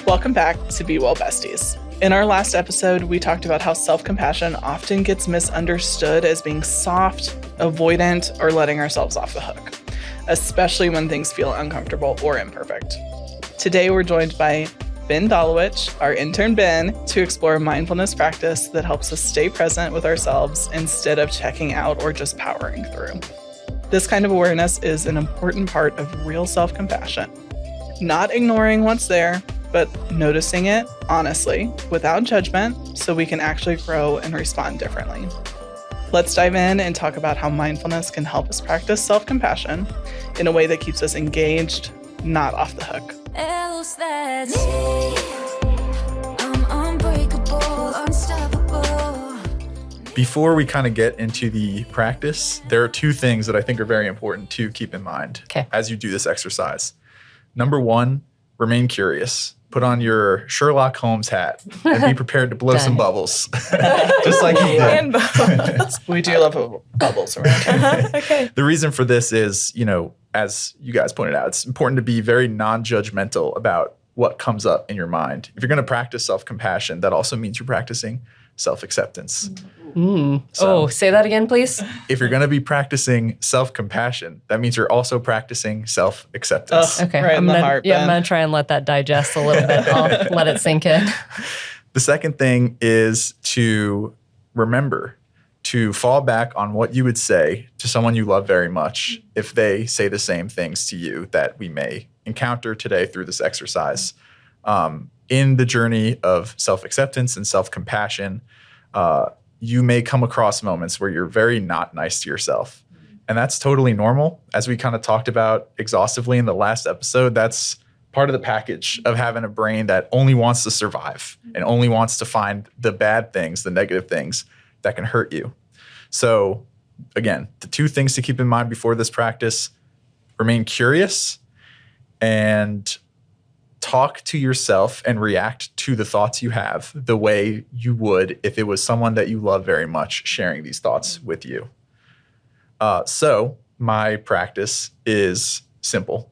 Welcome back to Be Well Besties. In our last episode, we talked about how self-compassion often gets misunderstood as being soft, avoidant, or letting ourselves off the hook, especially when things feel uncomfortable or imperfect. Today, we're joined by Ben Dolowich, our intern Ben, to explore a mindfulness practice that helps us stay present with ourselves instead of checking out or just powering through. This kind of awareness is an important part of real self-compassion. Not ignoring what's there, but noticing it honestly, without judgment, so we can actually grow and respond differently. Let's dive in and talk about how mindfulness can help us practice self-compassion in a way that keeps us engaged, not off the hook. Else that's me. I'm unbreakable, unstoppable. Before we kind of get into the practice, there are two things that I think are very important to keep in mind as you do this exercise. Number one, remain curious. Put on your Sherlock Holmes hat and be prepared to blow some bubbles. Just like you did. And bubbles. We do love bubbles around here. Okay. The reason for this is, as you guys pointed out, it's important to be very non-judgmental about what comes up in your mind. If you're going to practice self-compassion, that also means you're practicing self-acceptance. Say that again, please. If you're going to be practicing self-compassion, that means you're also practicing self-acceptance. Okay. Right in the heart, I'm Ben. going to try and let that digest a little bit. I'll let it sink in. The second thing is to remember to fall back on what you would say to someone you love very much if they say the same things to you that we may encounter today through this exercise. In the journey of self-acceptance and self-compassion, you may come across moments where you're very not nice to yourself. And that's totally normal. As we kind of talked about exhaustively in the last episode, that's part of the package of having a brain that only wants to survive and only wants to find the bad things, the negative things that can hurt you. So again, the two things to keep in mind before this practice: remain curious and talk to yourself and react to the thoughts you have the way you would if it was someone that you love very much sharing these thoughts with you. So my practice is simple.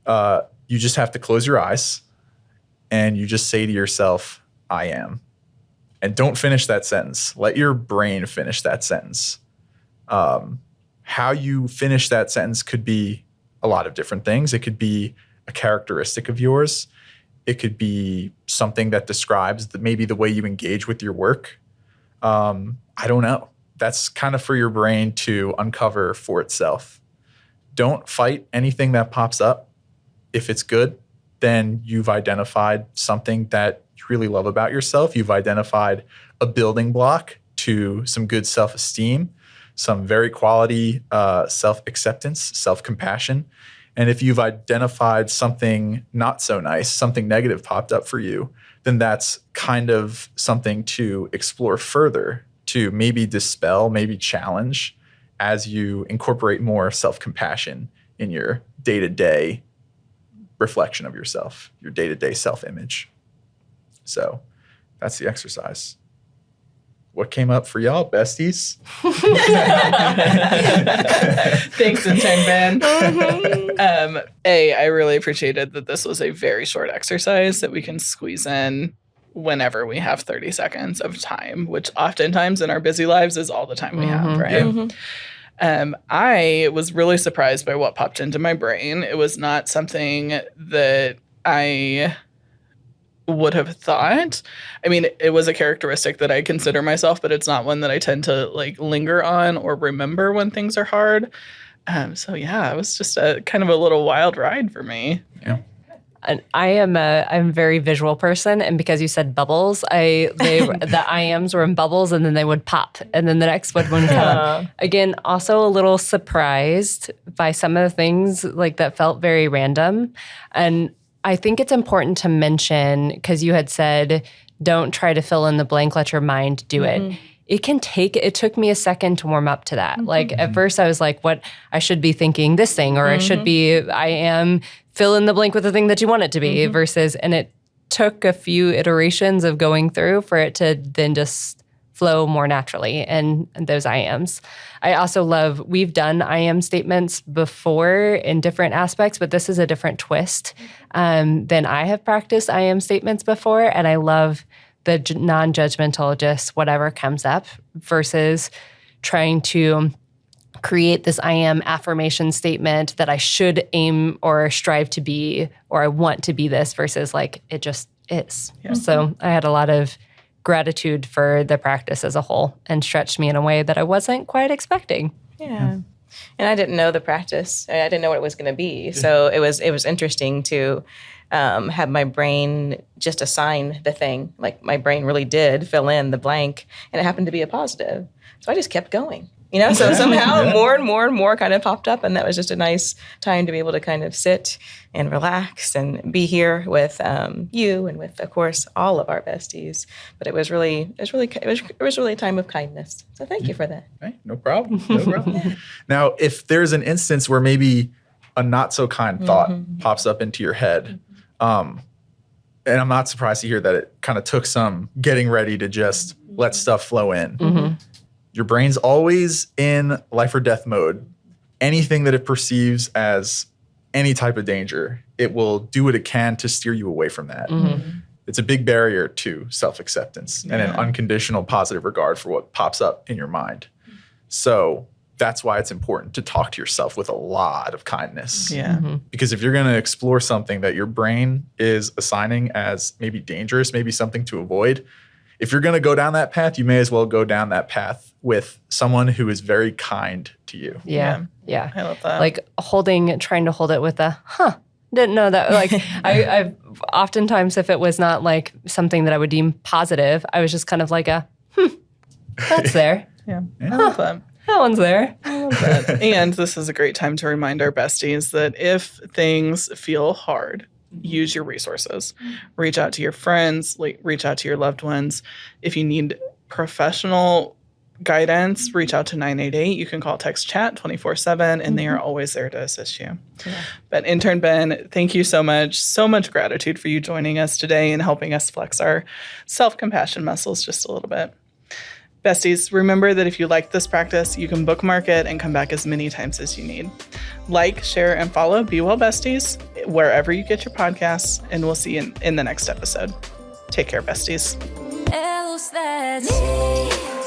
You just have to close your eyes and you just say to yourself, I am. And don't finish that sentence. Let your brain finish that sentence. How you finish that sentence could be a lot of different things. It could be a characteristic of yours. It could be something that describes maybe the way you engage with your work. I don't know. That's kind of for your brain to uncover for itself. Don't fight anything that pops up. If it's good, then you've identified something that you really love about yourself. You've identified a building block to some good self-esteem, some very quality self-acceptance, self-compassion. And if you've identified something not so nice, something negative popped up for you, then that's kind of something to explore further, to maybe dispel, maybe challenge as you incorporate more self-compassion in your day-to-day reflection of yourself, your day-to-day self-image. So that's the exercise. What came up for y'all, besties? Thanks, intern Ben. I really appreciated that this was a very short exercise that we can squeeze in whenever we have 30 seconds of time, which oftentimes in our busy lives is all the time we have, right? Yeah. I was really surprised by what popped into my brain. It was not something that I would have thought. I mean, it was a characteristic that I consider myself, but it's not one that I tend to linger on or remember when things are hard. So yeah, it was just a kind of a little wild ride for me. Yeah. And I'm a very visual person, and because you said bubbles, the I ams were in bubbles, and then they would pop, and then the next one would come. Again, also a little surprised by some of the things that felt very random, and I think it's important to mention, because you had said, don't try to fill in the blank, let your mind do it. It took me a second to warm up to that. At first I was like, what, I should be thinking this thing, or I am fill in the blank with the thing that you want it to be versus, and it took a few iterations of going through for it to then just flow more naturally in those I ams. I also love, we've done I am statements before in different aspects, but this is a different twist than I have practiced I am statements before. And I love the non-judgmental, just whatever comes up versus trying to create this I am affirmation statement that I should aim or strive to be, or I want to be this versus like it just is. Yeah. So I had a lot of gratitude for the practice as a whole and stretched me in a way that I wasn't quite expecting. Yeah. And I didn't know the practice. I didn't know what it was going to be. So it was interesting to have my brain just assign the thing. Like my brain really did fill in the blank, and it happened to be a positive. So I just kept going. So somehow more and more and more kind of popped up, and that was just a nice time to be able to kind of sit and relax and be here with you and with, of course, all of our besties. But it was really a time of kindness. So thank you for that. Right, no problem. No problem. Now, if there's an instance where maybe a not so kind thought pops up into your head, and I'm not surprised to hear that it kind of took some getting ready to just let stuff flow in. Your brain's always in life or death mode. Anything that it perceives as any type of danger, it will do what it can to steer you away from that. It's a big barrier to self-acceptance and an unconditional positive regard for what pops up in your mind. So that's why it's important to talk to yourself with a lot of kindness. Because if you're going to explore something that your brain is assigning as maybe dangerous, maybe something to avoid, if you're going to go down that path, you may as well go down that path with someone who is very kind to you. Yeah. I love that. Like trying to hold it with a, didn't know that. Like I've oftentimes, if it was not like something that I would deem positive, I was just kind of like that's there. I love that. That one's there. I love that. And this is a great time to remind our besties that if things feel hard, use your resources. Reach out to your friends, reach out to your loved ones. If you need professional guidance, reach out to 988. You can call, text, chat 24/7, and they are always there to assist you. But Intern Ben, thank you so much. So much gratitude for you joining us today and helping us flex our self-compassion muscles just a little bit. Besties, remember that if you like this practice, you can bookmark it and come back as many times as you need. Like, share, and follow Be Well Besties wherever you get your podcasts, and we'll see you in the next episode. Take care, besties. Else that's me.